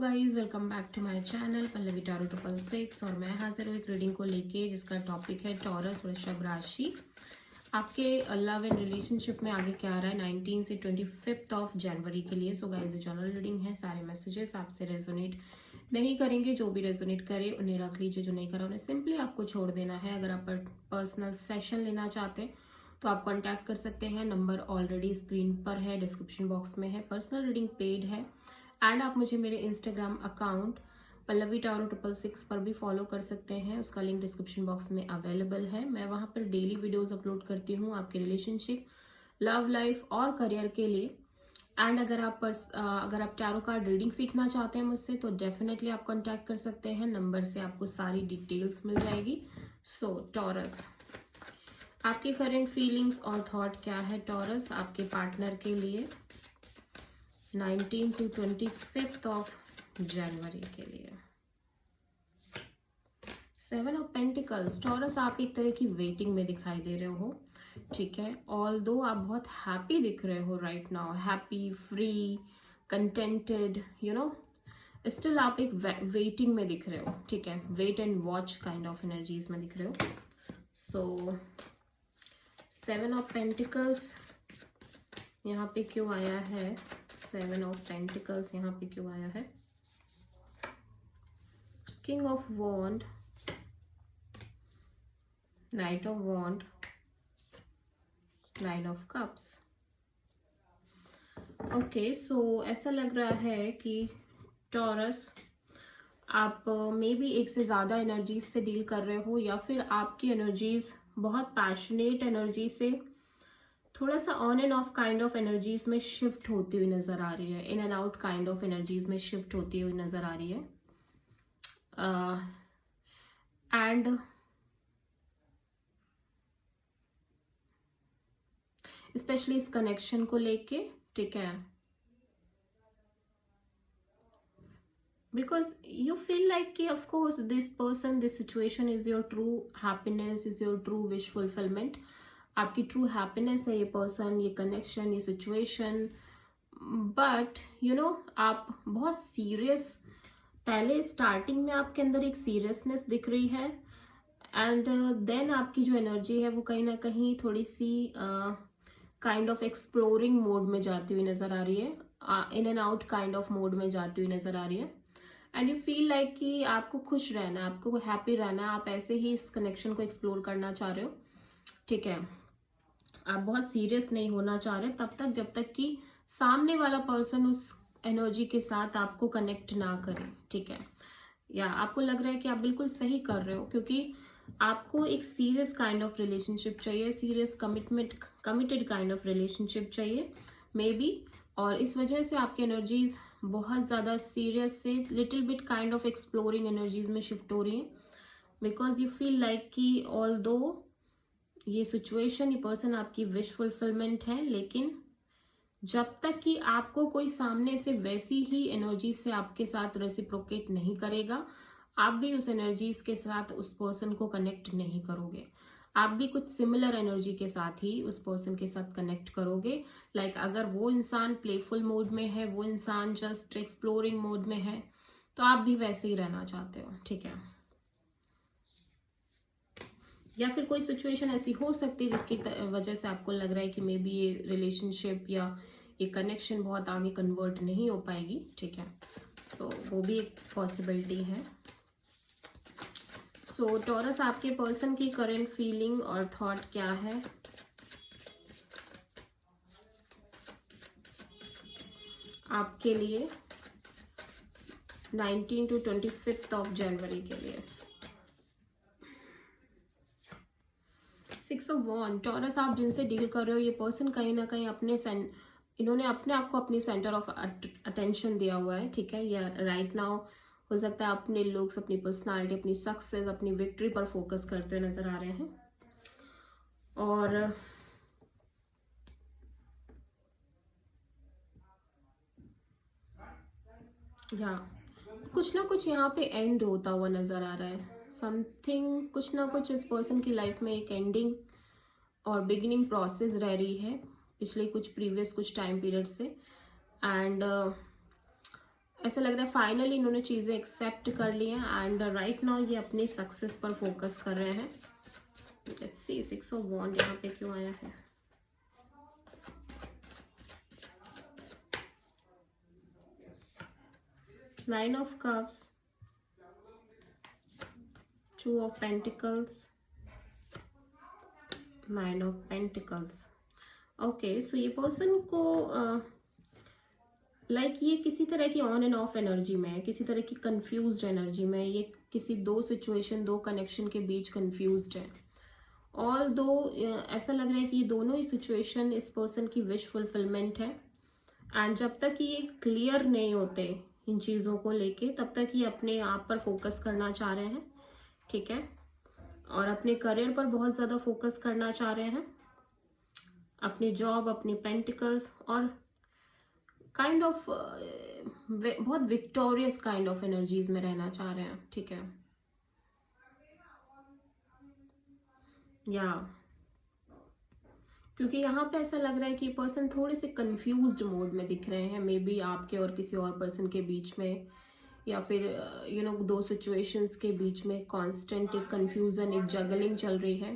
Guys welcome back to my channel Pallavi tarot 666 और मैं हाजिर हूँ एक रीडिंग को लेके जिसका टॉपिक है टॉरस वृषभ राशि। आपके लव एंड रिलेशनशिप में आगे क्या आ रहा है 19 से 25 ऑफ जनवरी के लिए। सो गाइस ये जनरल रीडिंग है, सारे मैसेजेस आपसे रेजोनेट नहीं करेंगे। जो भी रेजोनेट करे उन्हें रख लीजिए, जो नहीं करा उन्हें सिंपली आपको छोड़ देना है। अगर आप पर्सनल सेशन लेना चाहते हैं तो आप कांटेक्ट कर सकते हैं, नंबर ऑलरेडी स्क्रीन पर है, डिस्क्रिप्शन बॉक्स में है। पर्सनल रीडिंग पेड है एंड आप मुझे मेरे इंस्टाग्राम अकाउंट पल्लवी टैरो 666 पर भी फॉलो कर सकते हैं, उसका लिंक डिस्क्रिप्शन बॉक्स में अवेलेबल है। मैं वहां पर डेली वीडियोस अपलोड करती हूँ आपके रिलेशनशिप, लव लाइफ और करियर के लिए। एंड अगर आप टैरो कार्ड रीडिंग सीखना चाहते हैं मुझसे तो डेफिनेटली आप कांटेक्ट कर सकते हैं, नंबर से आपको सारी डिटेल्स मिल जाएगी। सो टॉरस, आपकी करंट फीलिंग्स और थॉट क्या है टॉरस आपके पार्टनर के लिए 19 to 25 ऑफ जनवरी के लिए। 7 ऑफ पेंटिकल्स, टॉरस आप एक तरह की वेटिंग में दिखाई दे रहे हो, ठीक है। ऑल्दो आप बहुत हैप्पी दिख रहे हो right now, happy, free, contented, still आप एक वेटिंग में दिख रहे हो, ठीक है। Wait and watch kind of energies में दिख रहे हो। सो 7 ऑफ पेंटिकल्स यहाँ पे क्यों आया है? 7 ऑफ पेंटिकल्स यहाँ पे क्यों आया है? King of wand, knight of wand, nine of cups. Okay, so ऐसा लग रहा है कि टॉरस आप मे बी एक से ज़्यादा एनर्जीज से डील कर रहे हो, या फिर आपकी एनर्जीज बहुत पैशनेट एनर्जी से थोड़ा सा on end of kind of energies में शिफ्ट होती हुई नजर आ रही है, in and out kind of energies में शिफ्ट होती हुई नजर आ रही है। एंड स्पेशली इस कनेक्शन को लेके, ठीक है, बिकॉज यू फील लाइक कि of course this person, this situation is your true happiness, is your true wish fulfilment. आपकी ट्रू हैप्पीनेस है ये पर्सन, ये कनेक्शन, ये सिचुएशन। बट आप बहुत सीरियस, पहले स्टार्टिंग में आपके अंदर एक सीरियसनेस दिख रही है एंड देन आपकी जो एनर्जी है वो कहीं ना कहीं थोड़ी सी काइंड ऑफ एक्सप्लोरिंग मोड में जाती हुई नजर आ रही है, in and out kind of mode में जाती हुई नजर आ रही है। एंड यू फील लाइक कि आपको खुश रहना है, आपको हैप्पी रहना है, आप ऐसे ही इस कनेक्शन को एक्सप्लोर करना चाह रहे हो, ठीक है। आप बहुत सीरियस नहीं होना चाह रहे तब तक जब तक कि सामने वाला पर्सन उस एनर्जी के साथ आपको कनेक्ट ना करे, ठीक है। या आपको लग रहा है कि आप बिल्कुल सही कर रहे हो, क्योंकि आपको एक सीरियस काइंड ऑफ रिलेशनशिप चाहिए, serious committed kind of relationship चाहिए मे बी, और इस वजह से आपकी एनर्जीज बहुत ज़्यादा सीरियस से little bit kind of exploring energies में शिफ्ट हो रही है। बिकॉज यू फील लाइक कि ऑल्दो ये सिचुएशन, ये पर्सन आपकी विश फुलफिलमेंट है, लेकिन जब तक कि आपको कोई सामने से वैसी ही एनर्जी से आपके साथ रेसिप्रोकेट नहीं करेगा, आप भी उस एनर्जीज के साथ उस पर्सन को कनेक्ट नहीं करोगे। आप भी कुछ सिमिलर एनर्जी के साथ ही उस पर्सन के साथ कनेक्ट करोगे। लाइक अगर वो इंसान प्लेफुल मोड में है, वो इंसान जस्ट एक्सप्लोरिंग मोड में है, तो आप भी वैसे ही रहना चाहते हो, ठीक है। या फिर कोई सिचुएशन ऐसी हो सकती है जिसकी वजह से आपको लग रहा है कि मे बी ये रिलेशनशिप या ये कनेक्शन बहुत आगे कन्वर्ट नहीं हो पाएगी, ठीक है। सो वो भी एक पॉसिबिलिटी है। सो टॉरस, आपके पर्सन की करंट फीलिंग और थॉट क्या है आपके लिए 19 to 25 ऑफ जनवरी के लिए। 6 ऑफ वॉन्ड, टॉरस आप जिनसे डील कर रहे हो ये पर्सन कहीं ना कहीं इन्होंने अपने आप को अपनी सेंटर ऑफ अटेंशन दिया हुआ है, ठीक है। या राइट नाउ हो सकता है अपने लुक्स, अपनी पर्सनालिटी, अपनी सक्सेस, अपनी विक्ट्री पर फोकस करते हुए नजर आ रहे हैं। और या कुछ ना कुछ यहाँ पे एंड होता हुआ नजर आ रहा है, समथिंग, कुछ ना कुछ इस पर्सन की लाइफ में एक एंडिंग और बिगिनिंग प्रोसेस रह रही है पिछले कुछ प्रीवियस कुछ टाइम पीरियड से। एंड ऐसा लग रहा है फाइनली इन्होंने चीज़ें एक्सेप्ट कर ली हैं एंड राइट नाउ ये अपनी सक्सेस पर फोकस कर रहे हैं। लेट्स सी 6 ऑफ वॉन्ड यहाँ पे क्यों आया है। Nine of cups, 2 of pentacles, 9 of pentacles. Okay, so ये पर्सन को ये किसी तरह की ऑन एंड ऑफ एनर्जी में है, किसी तरह की कंफ्यूज्ड एनर्जी में, ये किसी दो सिचुएशन, दो कनेक्शन के बीच कंफ्यूज्ड है। ऑल दो ऐसा लग रहा है कि ये दोनों ही सिचुएशन इस पर्सन की विश फुलफिलमेंट है एंड जब तक ये क्लियर नहीं होते इन चीज़ों को लेके तब तक ये अपने आप पर फोकस करना चाह रहे हैं, ठीक है, और अपने करियर पर बहुत ज़्यादा फोकस करना चाह रहे हैं, अपनी जॉब, अपनी पेंटिकल्स, और काइंड ऑफ बहुत विक्टोरियस काइंड ऑफ एनर्जीज में रहना चाह रहे हैं, ठीक है, या क्योंकि यहाँ पे ऐसा लग रहा है कि पर्सन थोड़े से कंफ्यूज्ड मोड में दिख रहे हैं, मे बी आपके और किसी और पर्सन के बीच में, या फिर यू नो दो सिचुएशंस के बीच में कांस्टेंट एक कंफ्यूजन, एक जगलिंग चल रही है,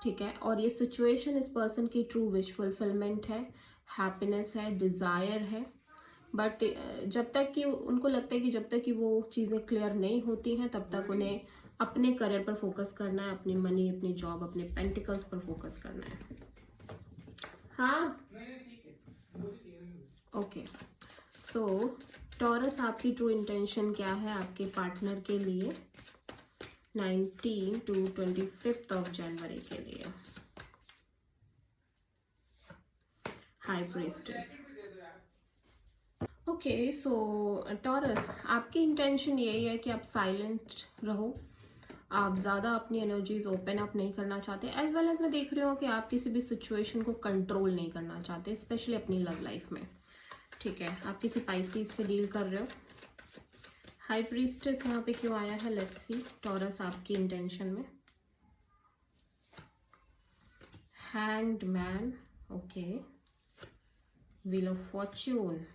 ठीक है, और ये सिचुएशन इस पर्सन की ट्रू विश फुलफिलमेंट है, हैप्पीनेस है, डिज़ायर है, बट जब तक कि उनको लगता है कि जब तक कि वो चीज़ें क्लियर नहीं होती हैं तब तक उन्हें अपने करियर पर फोकस करना है, अपनी मनी, अपनी जॉब, अपने पेंटिकल्स पर फोकस करना है। हाँ, ओके, सो टॉरस आपकी ट्रू इंटेंशन क्या है आपके पार्टनर के लिए 19 to 25 ऑफ जनवरी के लिए। High priestess. ओके, सो टॉरस आपकी इंटेंशन यही है कि आप साइलेंट रहो, आप ज़्यादा अपनी एनर्जीज ओपन अप नहीं करना चाहते, एज वेल एज मैं देख रही हूँ कि आप किसी भी सिचुएशन को कंट्रोल नहीं करना चाहते, स्पेशली अपनी लव लाइफ में, ठीक है, आप किसी पाइसेस से डील कर रहे हो। हाई प्रीस्टेस यहाँ पे क्यों आया है, लेट्स सी टॉरस आपकी इंटेंशन में। Hanged man, okay, wheel of Fortune,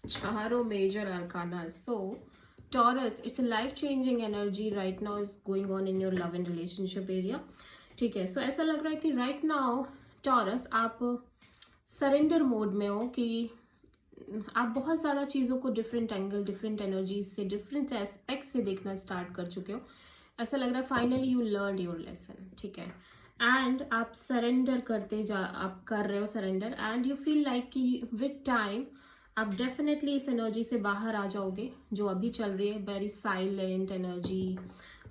चारों major arcana. So Taurus, it's a life changing energy right now is going on in your love and relationship area, ठीक है। सो ऐसा लग रहा है कि राइट नाउ टॉरस आप सरेंडर मोड में हो, कि आप बहुत ज़्यादा चीज़ों को डिफरेंट एंगल, डिफरेंट एनर्जीज से, डिफरेंट एस्पेक्ट से देखना स्टार्ट कर चुके हो। ऐसा लग रहा है finally you learn your lesson, ठीक है, एंड आप सरेंडर आप कर रहे हो surrender, and you feel like कि विद टाइम आप डेफिनेटली इस एनर्जी से बाहर आ जाओगे जो अभी चल रही है, वेरी साइलेंट एनर्जी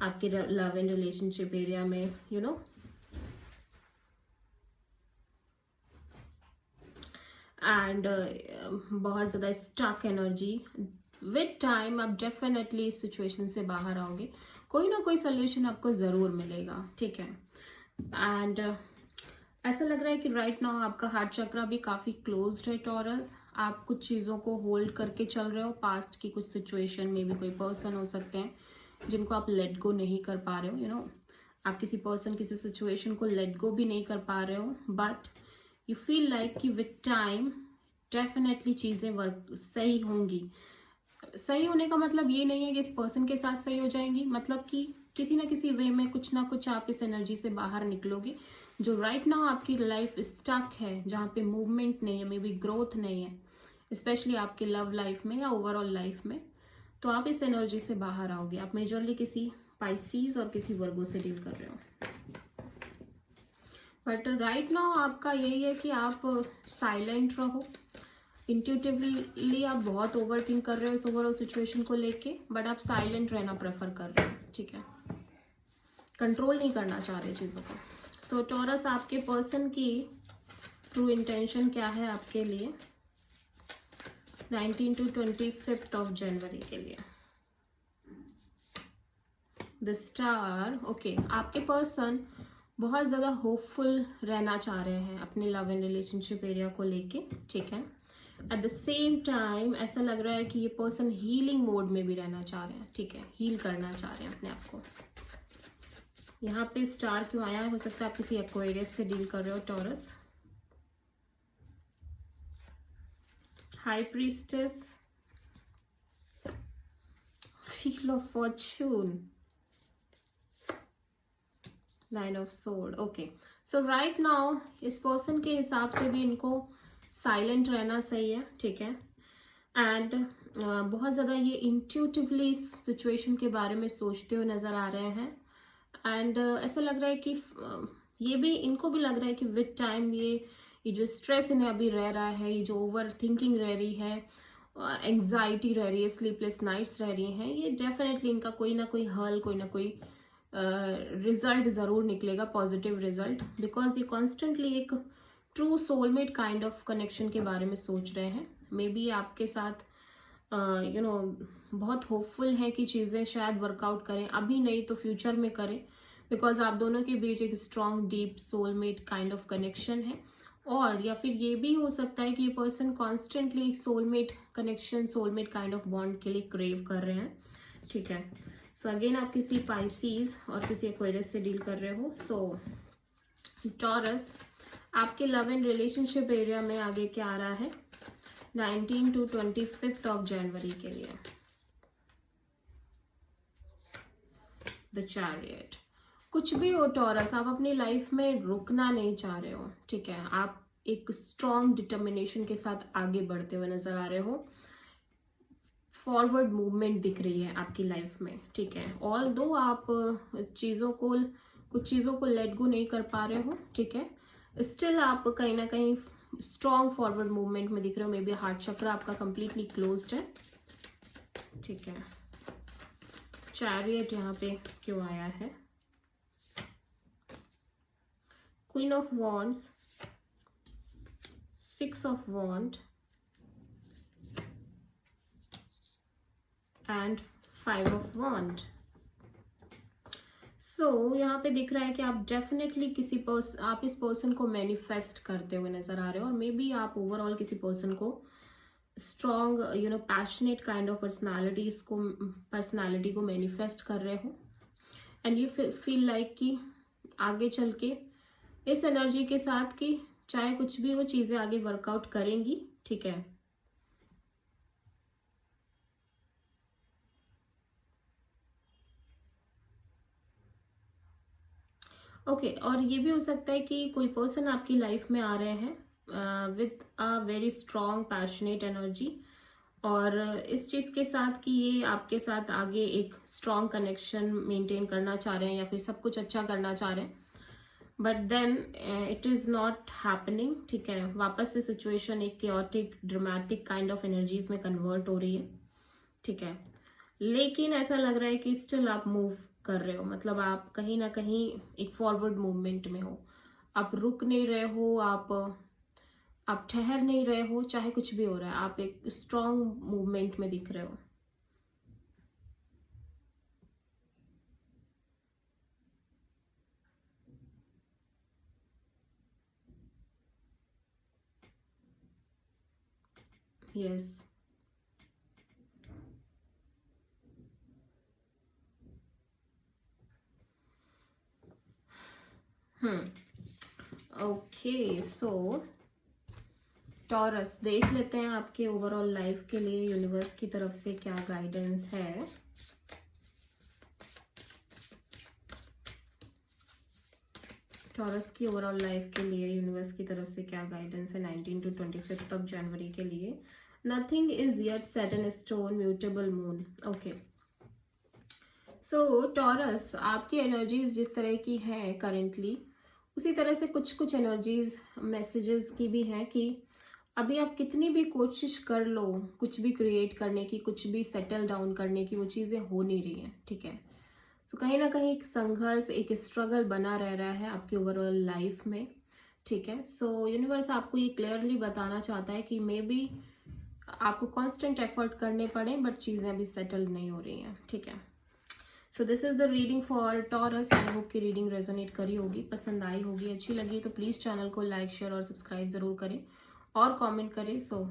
आपके लव एंड रिलेशनशिप एरिया में, यू नो, एंड बहुत ज़्यादा स्टक एनर्जी। विद टाइम आप डेफिनेटली इस सिचुएशन से बाहर आओगे, कोई ना कोई सोल्यूशन आपको ज़रूर मिलेगा, ठीक है, एंड ऐसा लग रहा है कि राइट नाउ आपका हार्ट चक्रा भी काफ़ी क्लोज्ड है टॉरस, आप कुछ चीज़ों को होल्ड करके चल रहे हो, पास्ट की कुछ सिचुएशन में भी कोई पर्सन हो सकते हैं जिनको आप लेट गो नहीं कर पा रहे हो, यू नो, आप किसी पर्सन, किसी सिचुएशन को लेट गो भी नहीं कर पा रहे हो, बट यू फील लाइक कि विद टाइम डेफिनेटली चीज़ें वर्क सही होंगी। सही होने का मतलब ये नहीं है कि इस पर्सन के साथ सही हो जाएंगी, मतलब कि किसी ना किसी वे में कुछ ना कुछ आप इस एनर्जी से बाहर निकलोगे। जो राइट नाउ आपकी लाइफ स्टक है, जहाँ पे मूवमेंट नहीं है, मे बी ग्रोथ नहीं है, स्पेशली आपके लव लाइफ में या ओवरऑल लाइफ में, तो आप इस एनर्जी से बाहर आओगे। आप मेजरली किसी पाइसीज और किसी वर्गो से डील कर रहे हो, बट राइट नाउ आपका यही है कि आप साइलेंट रहो। इंट्यूटिवली आप बहुत ओवर थिंक कर रहे हो इस ओवरऑल सिचुएशन को लेके, बट आप साइलेंट रहना प्रेफर कर रहे हो, ठीक है, कंट्रोल नहीं करना चाह रहे चीज़ों को। सो टॉरस आपके पर्सन की ट्रू इंटेंशन क्या है आपके लिए 19 to 25 ऑफ जनवरी के लिए। द स्टार, ओके, आपके पर्सन बहुत ज़्यादा होपफुल रहना चाह रहे हैं अपने लव एंड रिलेशनशिप एरिया को लेके, ठीक है, एट द सेम टाइम ऐसा लग रहा है कि ये पर्सन हीलिंग मोड में भी रहना चाह रहे हैं, ठीक है, हील करना चाह रहे हैं अपने आप को। यहाँ पे स्टार क्यों आया है, हो सकता है आप किसी एक्वेरियस से डील कर रहे हो taurus, high priestess, wheel of Fortune, nine of sword. Okay, so right now इस पर्सन के हिसाब से भी इनको साइलेंट रहना सही है, ठीक है। एंड बहुत ज़्यादा ये इंट्यूटिवली इस सिचुएशन के बारे में सोचते हुए नज़र आ रहे हैं। एंड ऐसा लग रहा है कि ये भी, इनको भी लग रहा है कि विद टाइम ये जो स्ट्रेस इन्हें अभी रह रहा है, ये जो ओवर थिंकिंग रह रही है, एंग्जाइटी रह रही है, स्लीपलेस नाइट्स रह रही हैं, ये डेफिनेटली इनका कोई ना कोई हल, कोई ना कोई रिजल्ट ज़रूर निकलेगा, पॉजिटिव रिजल्ट। बिकॉज ये कॉन्स्टेंटली एक true soulmate kind of connection के बारे में सोच रहे हैं। मे बी आपके साथ बहुत होपफुल है कि चीज़ें शायद वर्कआउट करें, अभी नहीं तो फ्यूचर में करें। बिकॉज आप दोनों के बीच एक strong deep soulmate kind of connection है। और या फिर ये भी हो सकता है कि ये पर्सन कॉन्स्टेंटली एक soulmate connection, soulmate kind of bond के लिए क्रेव कर रहे हैं, ठीक है। सो अगेन आप किसी पाइसीज और किसी एक्वेरियस से डील कर रहे हो। सो टॉरस, आपके लव एंड रिलेशनशिप एरिया में आगे क्या आ रहा है 19 to 25 ऑफ जनवरी के लिए। द चैरियट, कुछ भी हो टॉरस, आप अपनी लाइफ में रुकना नहीं चाह रहे हो, ठीक है। आप एक स्ट्रॉन्ग डिटर्मिनेशन के साथ आगे बढ़ते हुए नजर आ रहे हो। फॉरवर्ड मूवमेंट दिख रही है आपकी लाइफ में, ठीक है। ऑल दो आप कुछ चीज़ों को लेट गो नहीं कर पा रहे हो, ठीक है, स्टिल आप कहीं ना कहीं स्ट्रॉन्ग फॉरवर्ड मूवमेंट में दिख रहे हो। मे बी हार्ट चक्र आपका कंप्लीटली क्लोज्ड है, ठीक है। चैरियट यहाँ पे क्यों आया है? Queen of wands, 6 of wand and 5 of wand. So यहाँ पे दिख रहा है कि आप डेफिनेटली आप इस पर्सन को मैनिफेस्ट करते हुए नजर आ रहे हो। और मे बी आप ओवरऑल किसी पर्सन को strong passionate kind of personality को मैनिफेस्ट कर रहे हो। एंड यू फील लाइक कि आगे चल के इस एनर्जी के साथ कि चाहे कुछ भी हो, चीजें आगे वर्कआउट करेंगी, ठीक है। ओके, और ये भी हो सकता है कि कोई पर्सन आपकी लाइफ में आ रहे हैं with a very strong passionate energy, और इस चीज़ के साथ कि ये आपके साथ आगे एक स्ट्रॉन्ग कनेक्शन मेंटेन करना चाह रहे हैं या फिर सब कुछ अच्छा करना चाह रहे हैं, but then it is not happening, ठीक है। वापस से सिचुएशन एक chaotic dramatic kind of energies में कन्वर्ट हो रही है, ठीक है। लेकिन ऐसा लग रहा है कि स्टिल आप मूव कर रहे हो, मतलब आप कहीं ना कहीं एक फॉरवर्ड मूवमेंट में हो। आप रुक नहीं रहे हो, आप ठहर नहीं रहे हो, चाहे कुछ भी हो रहा है, आप एक स्ट्रॉन्ग मूवमेंट में दिख रहे हो। Yes, okay. सो टॉरस, देख लेते हैं आपके ओवरऑल लाइफ के लिए यूनिवर्स की तरफ से क्या गाइडेंस है। टॉरस की ओवरऑल लाइफ के लिए यूनिवर्स की तरफ से क्या गाइडेंस है 19 to 25 ऑफ जनवरी के लिए। Nothing is yet set in stone, mutable moon. Okay, so taurus, आपकी एनर्जीज जिस तरह की हैं करेंटली, उसी तरह से कुछ कुछ एनर्जीज मैसेजेस की भी हैं कि अभी आप कितनी भी कोशिश कर लो कुछ भी क्रिएट करने की, कुछ भी सेटल डाउन करने की, वो चीज़ें हो नहीं रही हैं, ठीक है। सो कहीं ना कहीं एक संघर्ष, एक स्ट्रगल बना रह रहा है आपकी ओवरऑल लाइफ में, ठीक है। सो यूनिवर्स आपको ये क्लियरली बताना चाहता है कि मे बी आपको कांस्टेंट एफर्ट करने पड़े, बट चीज़ें अभी सेटल नहीं हो रही हैं, ठीक है। So this is the reading for taurus. I hope की रीडिंग रेजोनेट करी होगी, पसंद आई होगी, अच्छी लगी तो प्लीज़ चैनल को लाइक, शेयर और सब्सक्राइब ज़रूर करें और कमेंट करें। सो